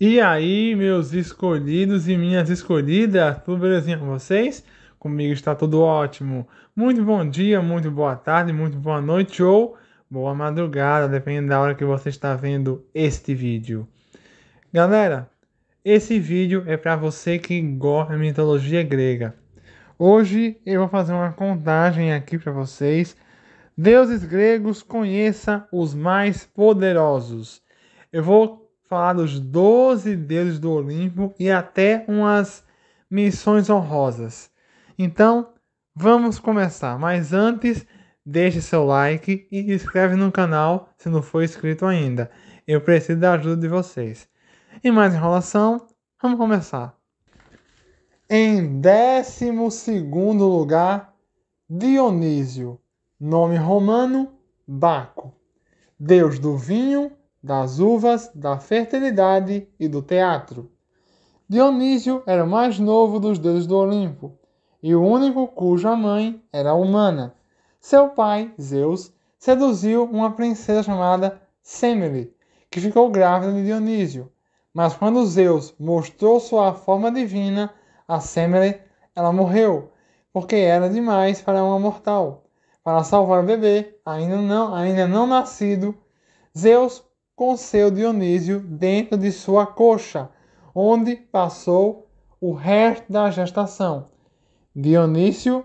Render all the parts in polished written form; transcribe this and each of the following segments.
E aí, meus escolhidos e minhas escolhidas, tudo belezinha com vocês? Comigo está tudo ótimo. Muito bom dia, muito boa tarde, muito boa noite ou boa madrugada, dependendo da hora que você está vendo este vídeo. Galera, esse vídeo é para você que gosta de mitologia grega. Hoje eu vou fazer uma contagem aqui para vocês. Deuses gregos, conheça os mais poderosos. Eu vou falar dos 12 deuses do Olimpo e até umas missões honrosas. Então, vamos começar. Mas antes, deixe seu like e se inscreve no canal se não for inscrito ainda. Eu preciso da ajuda de vocês. E mais enrolação, vamos começar. Em 12º lugar, Dionísio, nome romano, Baco, deus do vinho, das uvas, da fertilidade e do teatro. Dionísio era o mais novo dos deuses do Olimpo e o único cuja mãe era humana. Seu pai, Zeus, seduziu uma princesa chamada Semele, que ficou grávida de Dionísio. Mas quando Zeus mostrou sua forma divina a Semele, ela morreu, porque era demais para uma mortal. Para salvar o bebê, ainda não nascido, Zeus concedeu Dionísio dentro de sua coxa, onde passou o resto da gestação. Dionísio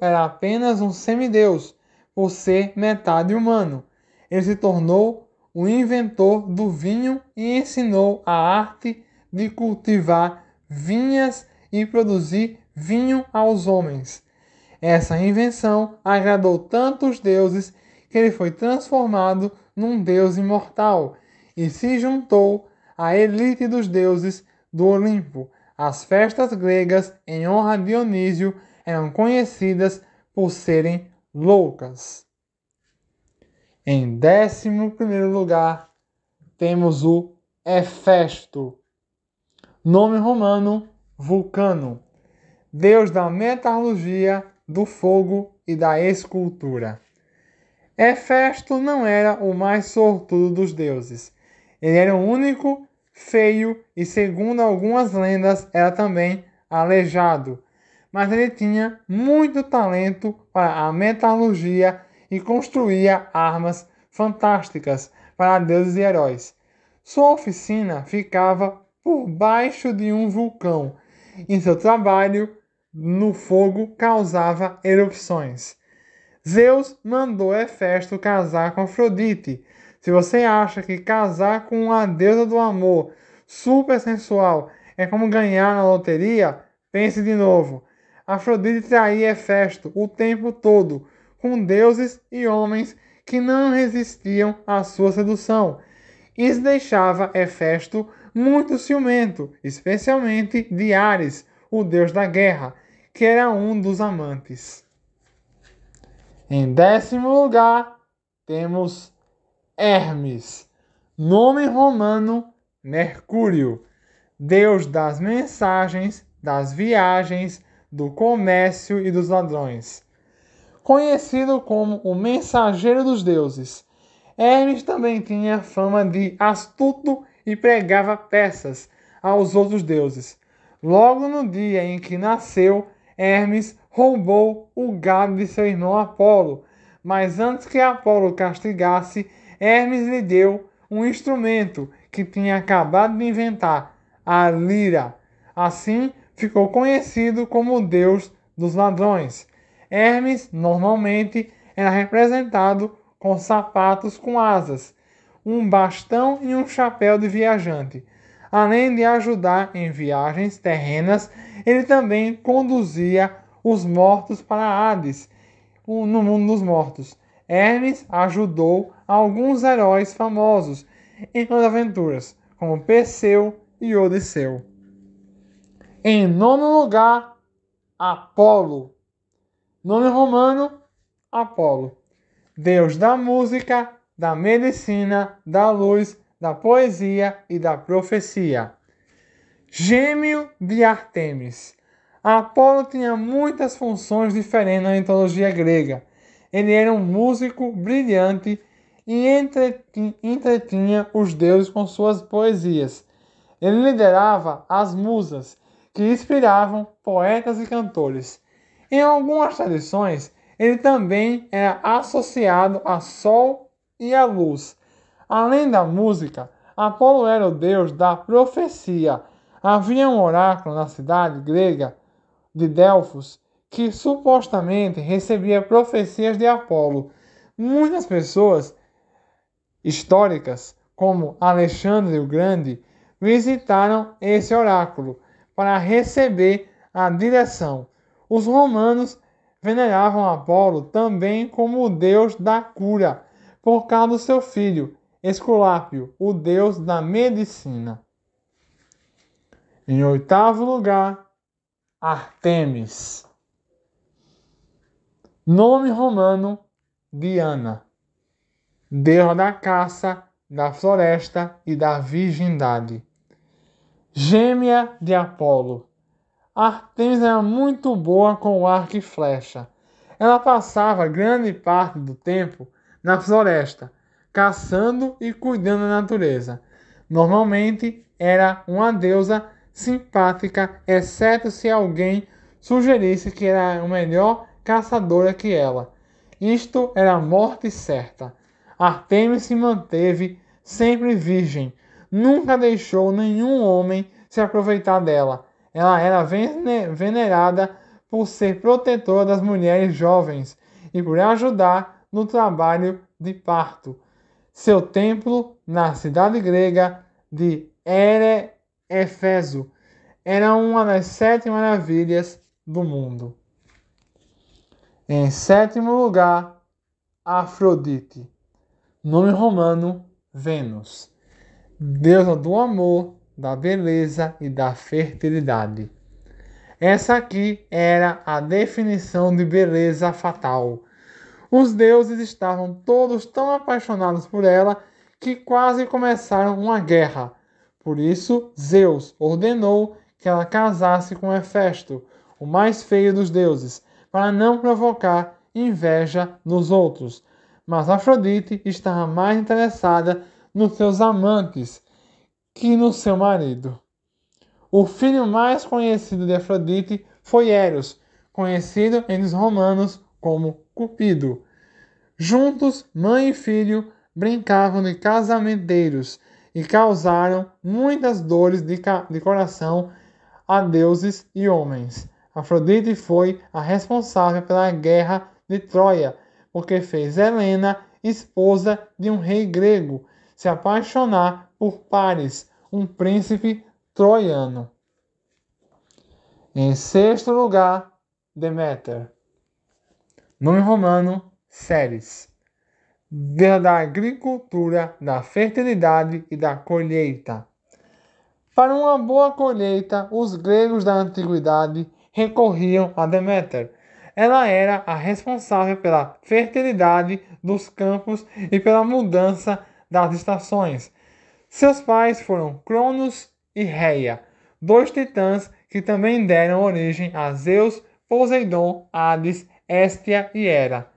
era apenas um semideus, por ser metade humano. Ele se tornou o inventor do vinho e ensinou a arte de cultivar vinhas e produzir vinho aos homens. Essa invenção agradou tanto os deuses que ele foi transformado num deus imortal e se juntou à elite dos deuses do Olimpo. As festas gregas em honra a Dionísio eram conhecidas por serem loucas. Em 11º lugar, temos o Hefesto, nome romano Vulcano, deus da metalurgia, do fogo e da escultura. Hefesto não era o mais sortudo dos deuses. Ele era o único, feio e, segundo algumas lendas, era também aleijado. Mas ele tinha muito talento para a metalurgia e construía armas fantásticas para deuses e heróis. Sua oficina ficava por baixo de um vulcão e seu trabalho no fogo causava erupções. Zeus mandou Hefesto casar com Afrodite. Se você acha que casar com a deusa do amor super sensual é como ganhar na loteria, pense de novo. Afrodite traía Hefesto o tempo todo, com deuses e homens que não resistiam à sua sedução. Isso deixava Hefesto muito ciumento, especialmente de Ares, o deus da guerra, que era um dos amantes. Em 10º lugar, temos Hermes, nome romano Mercúrio, deus das mensagens, das viagens, do comércio e dos ladrões. Conhecido como o mensageiro dos deuses, Hermes também tinha fama de astuto e pregava peças aos outros deuses. Logo no dia em que nasceu, Hermes roubou o gado de seu irmão Apolo, mas antes que Apolo castigasse, Hermes lhe deu um instrumento que tinha acabado de inventar, a lira. Assim, ficou conhecido como o deus dos ladrões. Hermes normalmente era representado com sapatos com asas, um bastão e um chapéu de viajante. Além de ajudar em viagens terrenas, ele também conduzia os mortos para Hades, no mundo dos mortos. Hermes ajudou alguns heróis famosos em suas aventuras, como Perseu e Odisseu. Em 9º lugar, Apolo. Nome romano, Apolo. Deus da música, da medicina, da luz, da poesia e da profecia. Gêmeo de Ártemis. Apolo tinha muitas funções diferentes na mitologia grega. Ele era um músico brilhante e entretinha os deuses com suas poesias. Ele liderava as musas, que inspiravam poetas e cantores. Em algumas tradições, ele também era associado a Sol e a luz. Além da música, Apolo era o deus da profecia. Havia um oráculo na cidade grega de Delfos que supostamente recebia profecias de Apolo. Muitas pessoas históricas, como Alexandre o Grande, visitaram esse oráculo para receber a direção. Os romanos veneravam Apolo também como o deus da cura, por causa do seu filho, Esculápio, o deus da medicina. Em oitavo lugar, Ártemis. Nome romano: Diana, deusa da caça, da floresta e da virgindade. Gêmea de Apolo. Ártemis era muito boa com o arco e flecha. Ela passava grande parte do tempo na floresta, caçando e cuidando da natureza. Normalmente era uma deusa simpática, exceto se alguém sugerisse que era uma melhor caçadora que ela. Isto era a morte certa. Ártemis se manteve sempre virgem, nunca deixou nenhum homem se aproveitar dela. Ela era venerada por ser protetora das mulheres jovens e por ajudar no trabalho de parto. Seu templo, na cidade grega de Éfeso, era uma das 7 maravilhas do mundo. Em sétimo lugar, Afrodite. Nome romano: Vênus, deusa do amor, da beleza e da fertilidade. Essa aqui era a definição de beleza fatal. Os deuses estavam todos tão apaixonados por ela que quase começaram uma guerra. Por isso, Zeus ordenou que ela casasse com Hefesto, o mais feio dos deuses, para não provocar inveja nos outros. Mas Afrodite estava mais interessada nos seus amantes que no seu marido. O filho mais conhecido de Afrodite foi Eros, conhecido entre os romanos como Cupido. Juntos, mãe e filho brincavam de casamenteiros e causaram muitas dores de coração a deuses e homens. Afrodite foi a responsável pela guerra de Troia, porque fez Helena, esposa de um rei grego, se apaixonar por Paris, um príncipe troiano. Em sexto lugar, Deméter. Nome romano: Ceres, deusa da agricultura, da fertilidade e da colheita. Para uma boa colheita, os gregos da antiguidade recorriam a Deméter. Ela era a responsável pela fertilidade dos campos e pela mudança das estações. Seus pais foram Cronos e Reia, 2 titãs que também deram origem a Zeus, Poseidon, Hades, Hestia e Hera.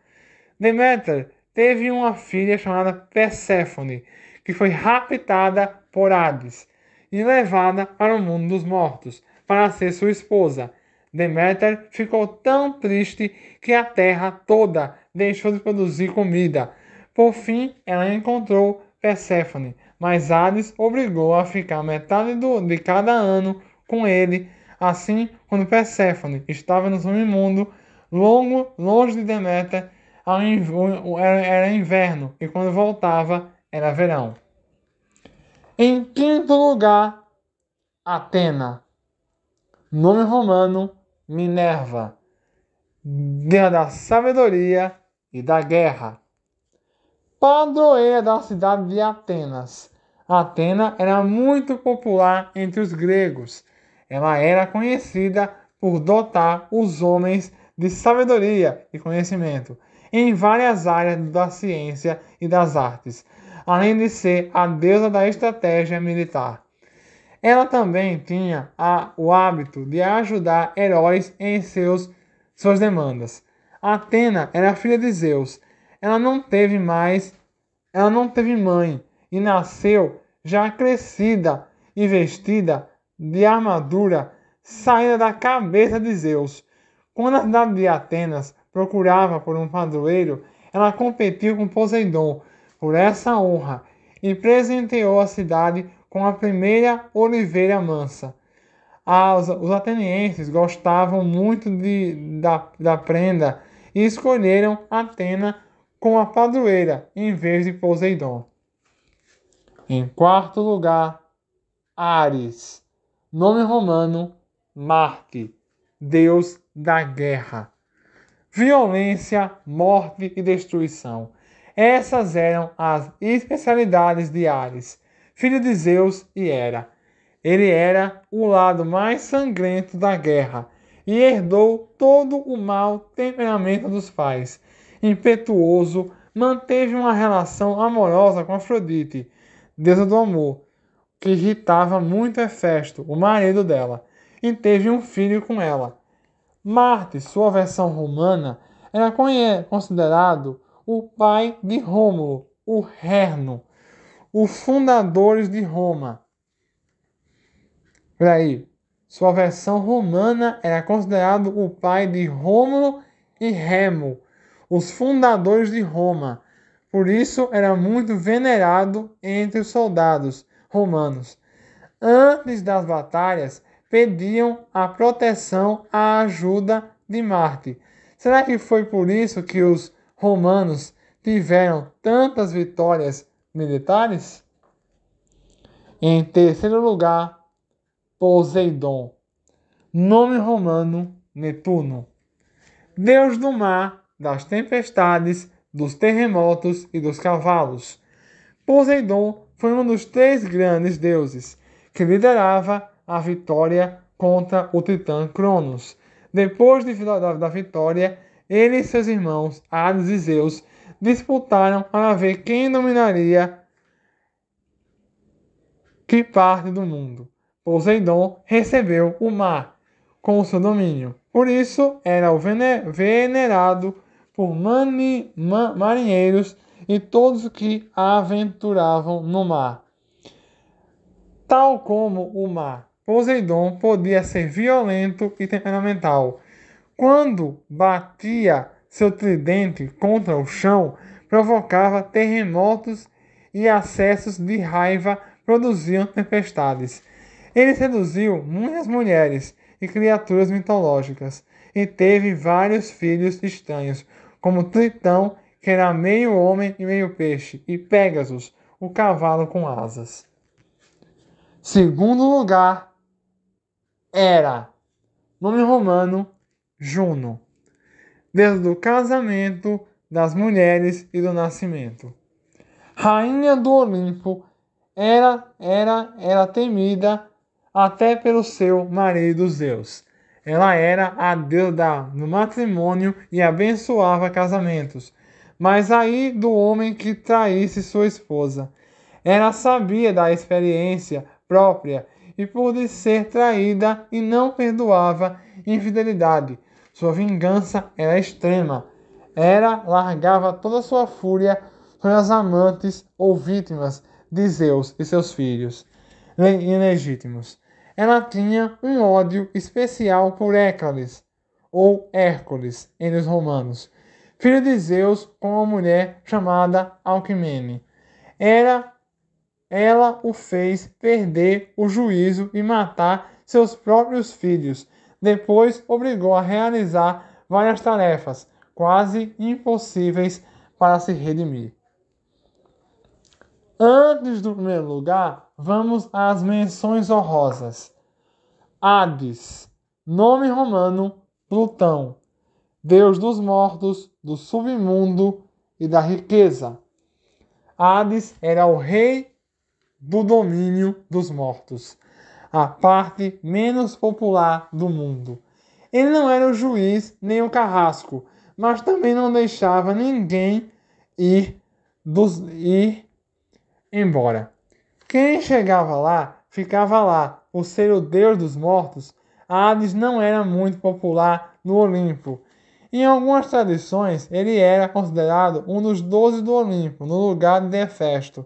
Deméter teve uma filha chamada Perséfone, que foi raptada por Hades e levada para o mundo dos mortos para ser sua esposa. Deméter ficou tão triste que a terra toda deixou de produzir comida. Por fim, ela encontrou Perséfone, mas Hades obrigou a ficar metade de cada ano com ele. Assim, quando Perséfone estava no submundo, longe de Deméter, era inverno, e quando voltava, era verão. Em quinto lugar, Atena. Nome romano: Minerva, deusa da sabedoria e da guerra. Padroeira da cidade de Atenas. Atena era muito popular entre os gregos. Ela era conhecida por dotar os homens de sabedoria e conhecimento em várias áreas da ciência e das artes, além de ser a deusa da estratégia militar. Ela também tinha o hábito de ajudar heróis em suas demandas. Atena era filha de Zeus. Ela não teve mais ela não teve mãe e nasceu já crescida e vestida de armadura saída da cabeça de Zeus. Quando a cidade de Atenas procurava por um padroeiro, ela competiu com Poseidon por essa honra e presenteou a cidade com a primeira oliveira mansa. Os atenienses gostavam muito da prenda e escolheram Atena como a padroeira em vez de Poseidon. Em quarto lugar, Ares, nome romano Marte, deus da guerra. Violência, morte e destruição. Essas eram as especialidades de Ares, filho de Zeus e Hera. Ele era o lado mais sangrento da guerra e herdou todo o mau temperamento dos pais. Impetuoso, manteve uma relação amorosa com Afrodite, deusa do amor, que irritava muito Hefesto, o marido dela, e teve um filho com ela. Marte, sua versão romana, era considerado o pai de Rômulo, o Herno, os fundadores de Roma. Peraí, sua versão romana era considerado o pai de Rômulo e Remo, os fundadores de Roma. Por isso era muito venerado entre os soldados romanos. Antes das batalhas, pediam a proteção, a ajuda de Marte. Será que foi por isso que os romanos tiveram tantas vitórias militares? Em terceiro lugar, Poseidon, nome romano Netuno, deus do mar, das tempestades, dos terremotos e dos cavalos. Poseidon foi um dos 3 grandes deuses que liderava a vitória contra o titã Cronos. Depois da vitória, ele e seus irmãos Hades e Zeus disputaram para ver quem dominaria que parte do mundo. Poseidon recebeu o mar com seu domínio. Por isso, era venerado por marinheiros e todos que aventuravam no mar. Tal como o mar, Poseidon podia ser violento e temperamental. Quando batia seu tridente contra o chão, provocava terremotos e acessos de raiva produziam tempestades. Ele seduziu muitas mulheres e criaturas mitológicas e teve vários filhos estranhos, como Tritão, que era meio homem e meio peixe, e Pégasus, o cavalo com asas. Segundo lugar, Hera, nome romano Juno, desde o casamento das mulheres e do nascimento. Rainha do Olimpo, era temida até pelo seu marido Zeus. Ela era a deusa do matrimônio e abençoava casamentos. Mas aí do homem que traísse sua esposa. Ela sabia da experiência própria e por ser traída e não perdoava infidelidade. Sua vingança era extrema. Ela largava toda sua fúria sobre as amantes ou vítimas de Zeus e seus filhos ilegítimos. Ela tinha um ódio especial por Hércules, ou Hércules, entre os romanos, filho de Zeus com uma mulher chamada Alquimene. Ela o fez perder o juízo e matar seus próprios filhos. Depois obrigou a realizar várias tarefas, quase impossíveis para se redimir. Antes do primeiro lugar, vamos às menções honrosas. Hades, nome romano Plutão, deus dos mortos, do submundo e da riqueza. Hades era o rei do domínio dos mortos, a parte menos popular do mundo. Ele não era o juiz nem o carrasco, mas também não deixava ninguém ir embora. Quem chegava lá, ficava lá. Por ser o deus dos mortos, Hades não era muito popular no Olimpo. Em algumas tradições, ele era considerado um dos 12 do Olimpo, no lugar de Hefesto,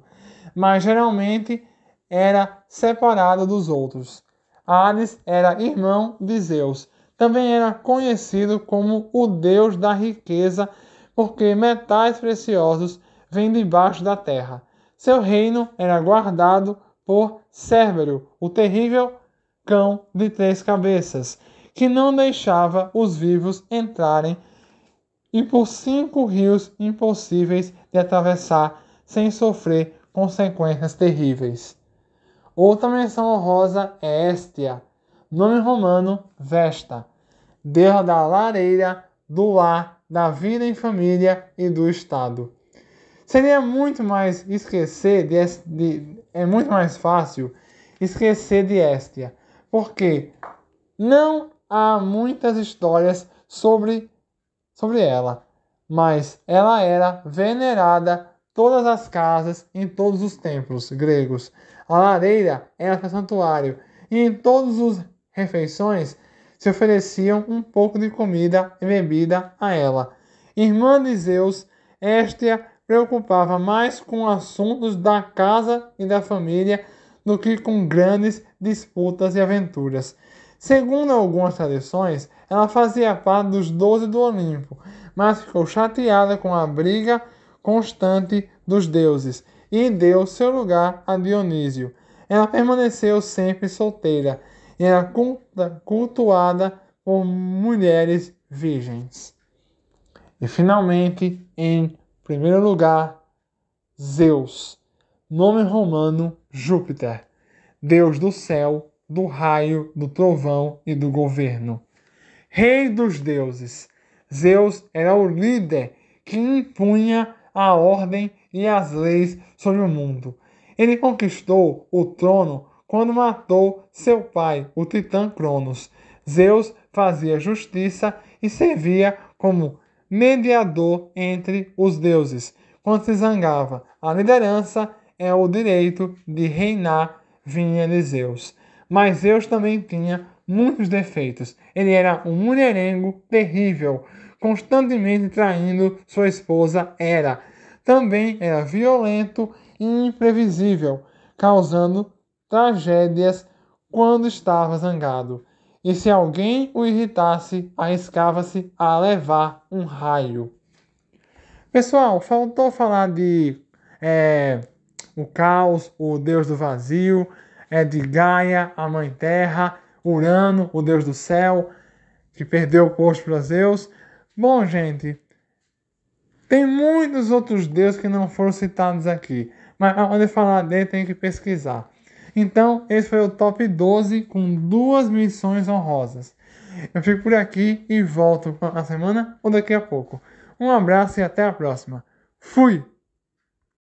mas geralmente era separado dos outros. Hades era irmão de Zeus. Também era conhecido como o deus da riqueza, porque metais preciosos vêm debaixo da terra. Seu reino era guardado por Cérbero, o terrível cão de 3 cabeças, que não deixava os vivos entrarem, e por 5 rios impossíveis de atravessar sem sofrer consequências terríveis. Outra menção honrosa é Hestia, nome romano Vesta, deusa da lareira, do lar, da vida em família e do Estado. Seria muito mais muito mais fácil esquecer de Hestia, porque não há muitas histórias sobre ela, mas ela era venerada em todas as casas, em todos os templos gregos. A lareira era seu santuário, e em todas as refeições se ofereciam um pouco de comida e bebida a ela. Irmã de Zeus, Hestia preocupava mais com assuntos da casa e da família do que com grandes disputas e aventuras. Segundo algumas tradições, ela fazia parte dos 12 do Olimpo, mas ficou chateada com a briga constante dos deuses e deu seu lugar a Dionísio. Ela permaneceu sempre solteira e era cultuada por mulheres virgens. E finalmente, em primeiro lugar, Zeus, nome romano Júpiter, deus do céu, do raio, do trovão e do governo. Rei dos deuses, Zeus era o líder que impunha a ordem e as leis sobre o mundo. Ele conquistou o trono quando matou seu pai, o titã Cronos. Zeus fazia justiça e servia como mediador entre os deuses. Quando se zangava, a liderança é o direito de reinar vinha de Zeus. Mas Zeus também tinha muitos defeitos. Ele era um mulherengo terrível, constantemente traindo sua esposa Hera. Também era violento e imprevisível, causando tragédias quando estava zangado. E se alguém o irritasse, arriscava-se a levar um raio. Pessoal, faltou falar de o caos, o deus do vazio, de Gaia, a mãe terra, Urano, o deus do céu, que perdeu o posto para Zeus. Bom, gente, tem muitos outros deuses que não foram citados aqui, mas antes de falar dele tem que pesquisar. Então, esse foi o top 12 com 2 missões honrosas. Eu fico por aqui e volto na semana ou daqui a pouco. Um abraço e até a próxima. Fui!